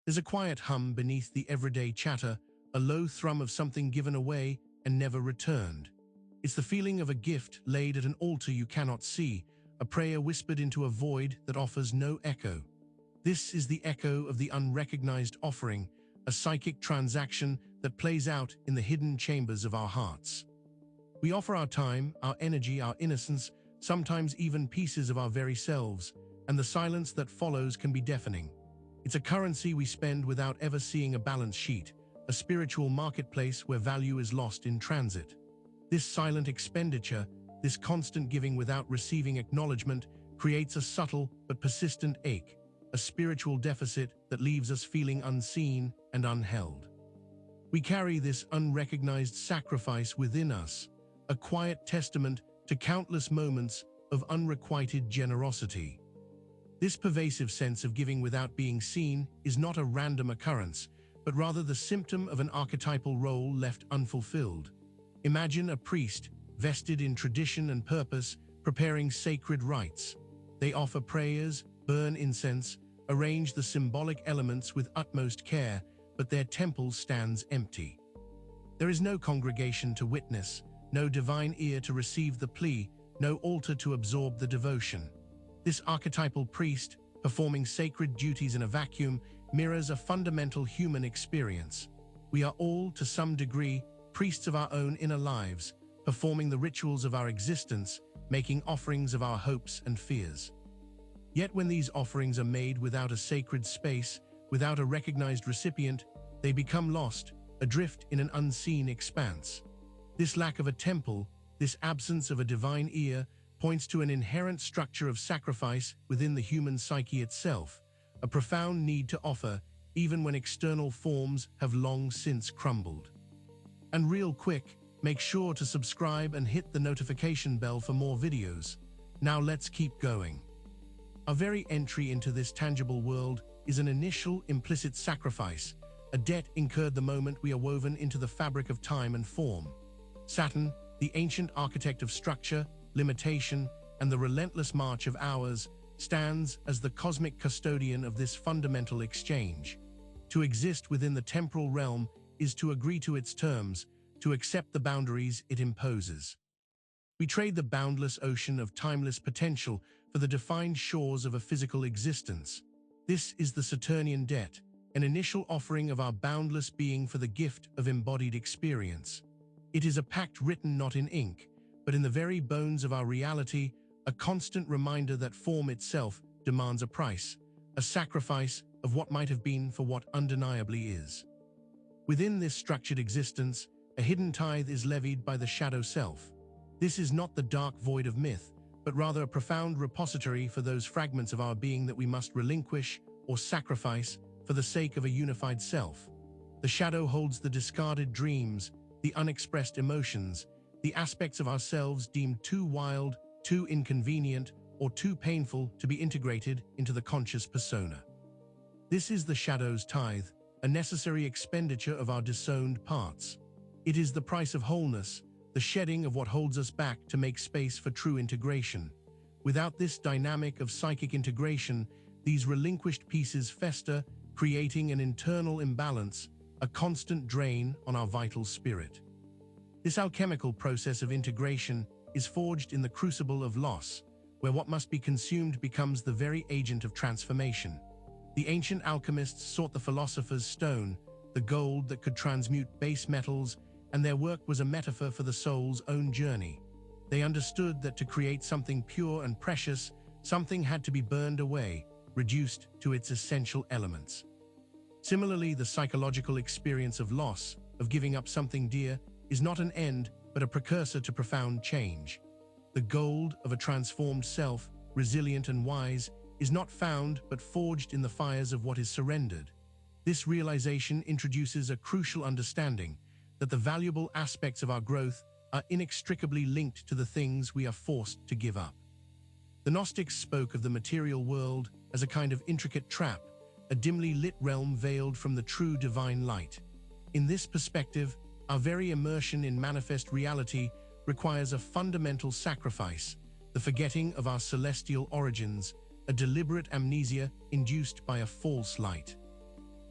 There's a quiet hum beneath the everyday chatter, a low thrum of something given away and never returned. It's the feeling of a gift laid at an altar you cannot see, a prayer whispered into a void that offers no echo. This is the echo of the unrecognized offering, a psychic transaction that plays out in the hidden chambers of our hearts. We offer our time, our energy, our innocence, sometimes even pieces of our very selves, and the silence that follows can be deafening. It's a currency we spend without ever seeing a balance sheet, a spiritual marketplace where value is lost in transit. This silent expenditure, this constant giving without receiving acknowledgement, creates a subtle but persistent ache, a spiritual deficit that leaves us feeling unseen and unheld. We carry this unrecognized sacrifice within us, a quiet testament to countless moments of unrequited generosity. This pervasive sense of giving without being seen is not a random occurrence, but rather the symptom of an archetypal role left unfulfilled. Imagine a priest, vested in tradition and purpose, preparing sacred rites. They offer prayers, burn incense, arrange the symbolic elements with utmost care, but their temple stands empty. There is no congregation to witness, no divine ear to receive the plea, no altar to absorb the devotion. This archetypal priest, performing sacred duties in a vacuum, mirrors a fundamental human experience. We are all, to some degree, priests of our own inner lives, performing the rituals of our existence, making offerings of our hopes and fears. Yet when these offerings are made without a sacred space, without a recognized recipient, they become lost, adrift in an unseen expanse. This lack of a temple, this absence of a divine ear, points to an inherent structure of sacrifice within the human psyche itself, a profound need to offer, even when external forms have long since crumbled. And real quick, make sure to subscribe and hit the notification bell for more videos. Now let's keep going. Our very entry into this tangible world is an initial implicit sacrifice, a debt incurred the moment we are woven into the fabric of time and form. Saturn, the ancient architect of structure, limitation, and the relentless march of hours, stands as the cosmic custodian of this fundamental exchange. To exist within the temporal realm is to agree to its terms, to accept the boundaries it imposes. We trade the boundless ocean of timeless potential for the defined shores of a physical existence. This is the Saturnian debt, an initial offering of our boundless being for the gift of embodied experience. It is a pact written not in ink, but in the very bones of our reality, a constant reminder that form itself demands a price, a sacrifice of what might have been for what undeniably is. Within this structured existence, a hidden tithe is levied by the shadow self. This is not the dark void of myth, but rather a profound repository for those fragments of our being that we must relinquish or sacrifice for the sake of a unified self. The shadow holds the discarded dreams, the unexpressed emotions, the aspects of ourselves deemed too wild, too inconvenient, or too painful to be integrated into the conscious persona. This is the shadow's tithe, a necessary expenditure of our disowned parts. It is the price of wholeness, the shedding of what holds us back to make space for true integration. Without this dynamic of psychic integration, these relinquished pieces fester, creating an internal imbalance, a constant drain on our vital spirit. This alchemical process of integration is forged in the crucible of loss, where what must be consumed becomes the very agent of transformation. The ancient alchemists sought the philosopher's stone, the gold that could transmute base metals, and their work was a metaphor for the soul's own journey. They understood that to create something pure and precious, something had to be burned away, reduced to its essential elements. Similarly, the psychological experience of loss, of giving up something dear, is not an end, but a precursor to profound change. The gold of a transformed self, resilient and wise, is not found but forged in the fires of what is surrendered. This realization introduces a crucial understanding that the valuable aspects of our growth are inextricably linked to the things we are forced to give up. The Gnostics spoke of the material world as a kind of intricate trap, a dimly lit realm veiled from the true divine light. In this perspective, our very immersion in manifest reality requires a fundamental sacrifice, the forgetting of our celestial origins, a deliberate amnesia induced by a false light.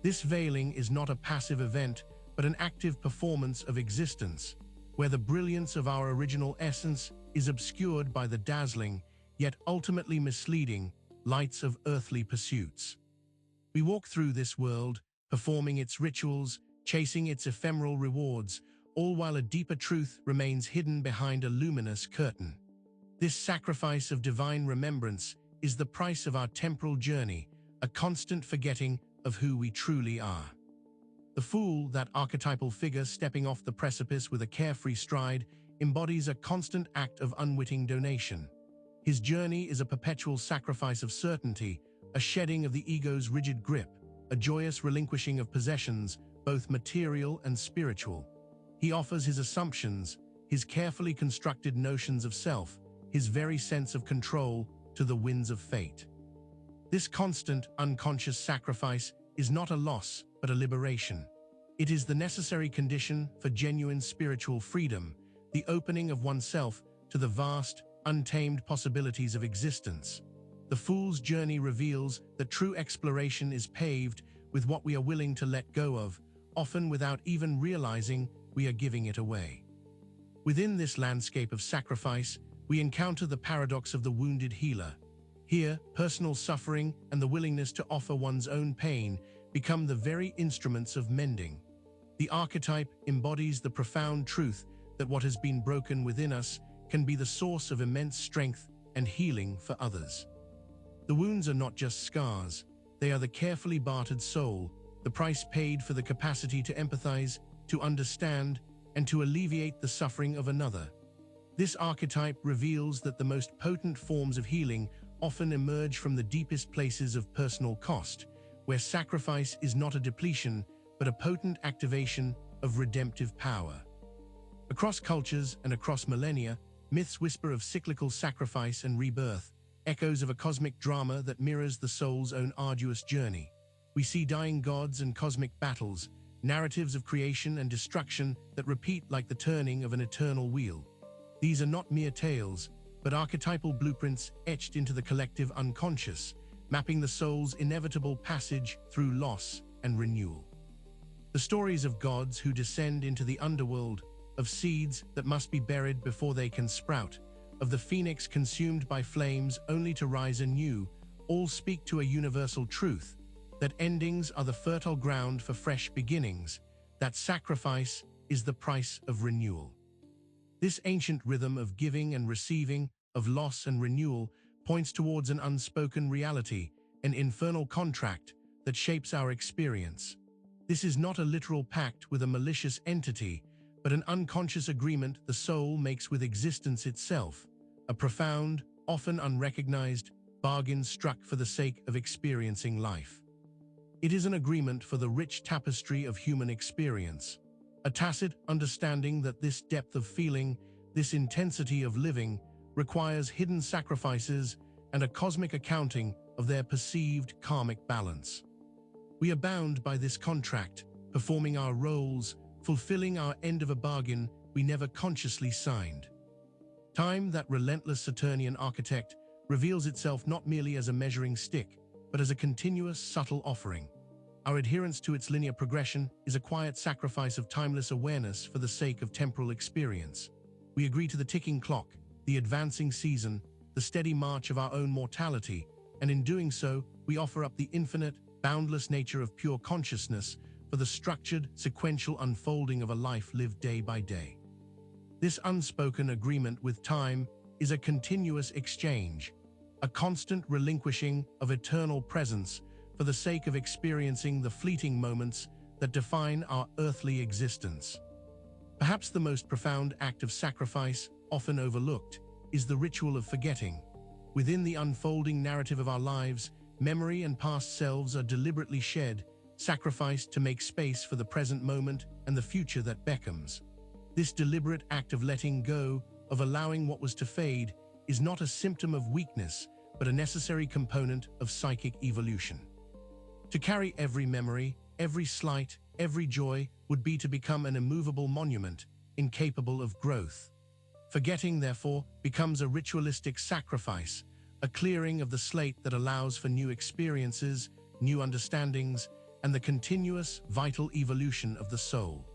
This veiling is not a passive event, but an active performance of existence, where the brilliance of our original essence is obscured by the dazzling, yet ultimately misleading, lights of earthly pursuits. We walk through this world, performing its rituals, chasing its ephemeral rewards, all while a deeper truth remains hidden behind a luminous curtain. This sacrifice of divine remembrance is the price of our temporal journey, a constant forgetting of who we truly are. The fool, that archetypal figure stepping off the precipice with a carefree stride, embodies a constant act of unwitting donation. His journey is a perpetual sacrifice of certainty, a shedding of the ego's rigid grip, a joyous relinquishing of possessions, both material and spiritual. He offers his assumptions, his carefully constructed notions of self, his very sense of control, to the winds of fate. This constant, unconscious sacrifice is not a loss, but a liberation. It is the necessary condition for genuine spiritual freedom, the opening of oneself to the vast, untamed possibilities of existence. The fool's journey reveals that true exploration is paved with what we are willing to let go of, often without even realizing we are giving it away. Within this landscape of sacrifice, we encounter the paradox of the wounded healer. Here, personal suffering and the willingness to offer one's own pain become the very instruments of mending. The archetype embodies the profound truth that what has been broken within us can be the source of immense strength and healing for others. The wounds are not just scars, they are the carefully bartered soul, the price paid for the capacity to empathize, to understand, and to alleviate the suffering of another. This archetype reveals that the most potent forms of healing often emerge from the deepest places of personal cost, where sacrifice is not a depletion, but a potent activation of redemptive power. Across cultures and across millennia, myths whisper of cyclical sacrifice and rebirth, echoes of a cosmic drama that mirrors the soul's own arduous journey. We see dying gods and cosmic battles, narratives of creation and destruction that repeat like the turning of an eternal wheel. These are not mere tales, but archetypal blueprints etched into the collective unconscious, mapping the soul's inevitable passage through loss and renewal. The stories of gods who descend into the underworld, of seeds that must be buried before they can sprout, of the phoenix consumed by flames only to rise anew, all speak to a universal truth, that endings are the fertile ground for fresh beginnings, that sacrifice is the price of renewal. This ancient rhythm of giving and receiving, of loss and renewal, points towards an unspoken reality, an infernal contract that shapes our experience. This is not a literal pact with a malicious entity, but an unconscious agreement the soul makes with existence itself, a profound, often unrecognized, bargain struck for the sake of experiencing life. It is an agreement for the rich tapestry of human experience, a tacit understanding that this depth of feeling, this intensity of living, requires hidden sacrifices and a cosmic accounting of their perceived karmic balance. We are bound by this contract, performing our roles, fulfilling our end of a bargain we never consciously signed. Time, that relentless Saturnian architect, reveals itself not merely as a measuring stick, but as a continuous, subtle offering. Our adherence to its linear progression is a quiet sacrifice of timeless awareness for the sake of temporal experience. We agree to the ticking clock, the advancing season, the steady march of our own mortality, and in doing so, we offer up the infinite, boundless nature of pure consciousness for the structured, sequential unfolding of a life lived day by day. This unspoken agreement with time is a continuous exchange, a constant relinquishing of eternal presence for the sake of experiencing the fleeting moments that define our earthly existence. Perhaps the most profound act of sacrifice, often overlooked, is the ritual of forgetting. Within the unfolding narrative of our lives, memory and past selves are deliberately shed, sacrificed to make space for the present moment and the future that beckons. This deliberate act of letting go, of allowing what was to fade, is not a symptom of weakness, but a necessary component of psychic evolution. To carry every memory, every slight, every joy would be to become an immovable monument, incapable of growth. Forgetting, therefore, becomes a ritualistic sacrifice, a clearing of the slate that allows for new experiences, new understandings, and the continuous, vital evolution of the soul.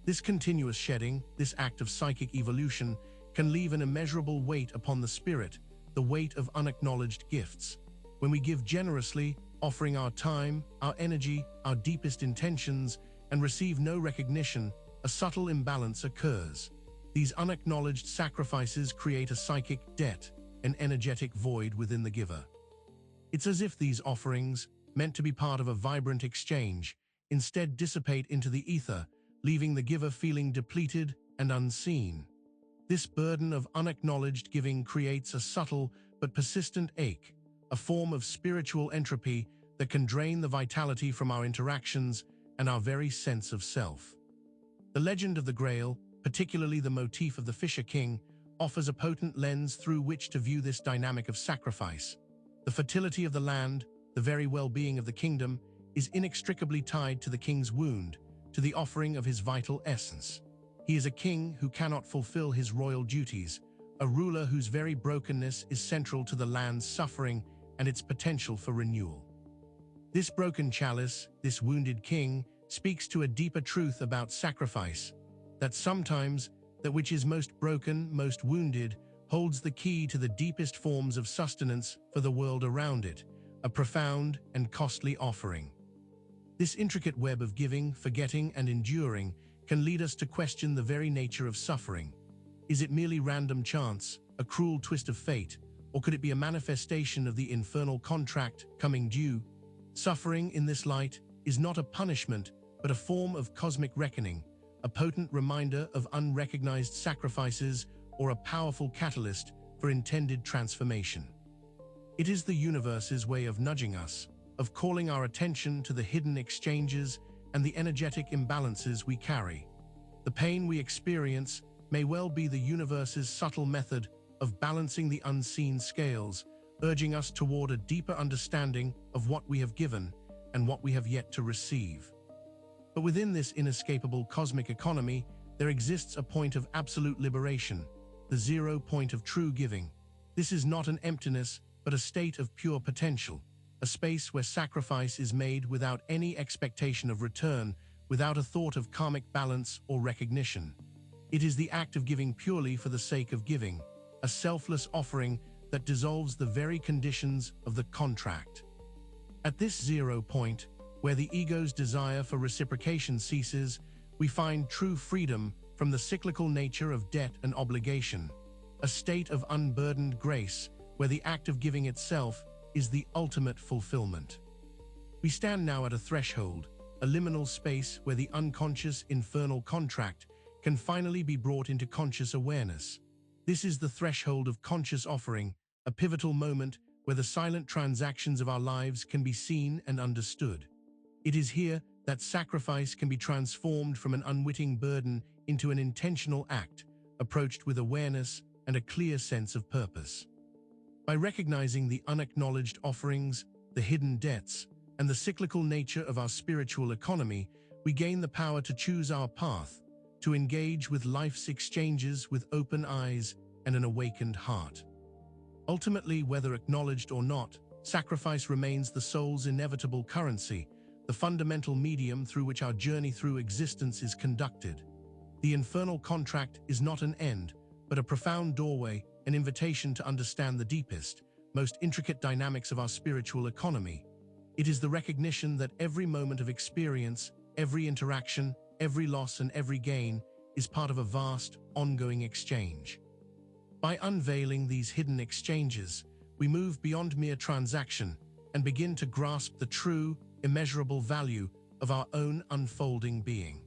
This continuous shedding, this act of psychic evolution, can leave an immeasurable weight upon the spirit, the weight of unacknowledged gifts. When we give generously, offering our time, our energy, our deepest intentions, and receive no recognition, a subtle imbalance occurs. These unacknowledged sacrifices create a psychic debt, an energetic void within the giver. It's as if these offerings, meant to be part of a vibrant exchange, instead dissipate into the ether, leaving the giver feeling depleted and unseen. This burden of unacknowledged giving creates a subtle but persistent ache, a form of spiritual entropy that can drain the vitality from our interactions and our very sense of self. The legend of the Grail, particularly the motif of the Fisher King, offers a potent lens through which to view this dynamic of sacrifice. The fertility of the land, the very well-being of the kingdom, is inextricably tied to the king's wound, to the offering of his vital essence. He is a king who cannot fulfill his royal duties, a ruler whose very brokenness is central to the land's suffering and its potential for renewal. This broken chalice, this wounded king, speaks to a deeper truth about sacrifice, that sometimes that which is most broken, most wounded, holds the key to the deepest forms of sustenance for the world around it, a profound and costly offering. This intricate web of giving, forgetting, and enduring can lead us to question the very nature of suffering. Is it merely random chance, a cruel twist of fate, or could it be a manifestation of the infernal contract coming due? Suffering, in this light, is not a punishment, but a form of cosmic reckoning, a potent reminder of unrecognized sacrifices or a powerful catalyst for intended transformation. It is the universe's way of nudging us, of calling our attention to the hidden exchanges and the energetic imbalances we carry. The pain we experience may well be the universe's subtle method of balancing the unseen scales, urging us toward a deeper understanding of what we have given and what we have yet to receive. But within this inescapable cosmic economy, there exists a point of absolute liberation, the 0 point of true giving. This is not an emptiness, but a state of pure potential, a space where sacrifice is made without any expectation of return, without a thought of karmic balance or recognition. It is the act of giving purely for the sake of giving, a selfless offering that dissolves the very conditions of the contract. At this 0 point, where the ego's desire for reciprocation ceases, we find true freedom from the cyclical nature of debt and obligation, a state of unburdened grace where the act of giving itself is the ultimate fulfillment. We stand now at a threshold, a liminal space where the unconscious infernal contract can finally be brought into conscious awareness. This is the threshold of conscious offering, a pivotal moment where the silent transactions of our lives can be seen and understood. It is here that sacrifice can be transformed from an unwitting burden into an intentional act, approached with awareness and a clear sense of purpose. By recognizing the unacknowledged offerings, the hidden debts, and the cyclical nature of our spiritual economy, we gain the power to choose our path, to engage with life's exchanges with open eyes and an awakened heart. Ultimately, whether acknowledged or not, sacrifice remains the soul's inevitable currency, the fundamental medium through which our journey through existence is conducted. The infernal contract is not an end, but a profound doorway, an invitation to understand the deepest, most intricate dynamics of our spiritual economy. It is the recognition that every moment of experience, every interaction, every loss and every gain is part of a vast, ongoing exchange. By unveiling these hidden exchanges, we move beyond mere transaction and begin to grasp the true, immeasurable value of our own unfolding being.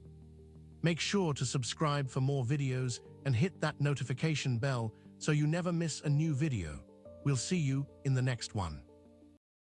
Make sure to subscribe for more videos and hit that notification bell so you never miss a new video. We'll see you in the next one.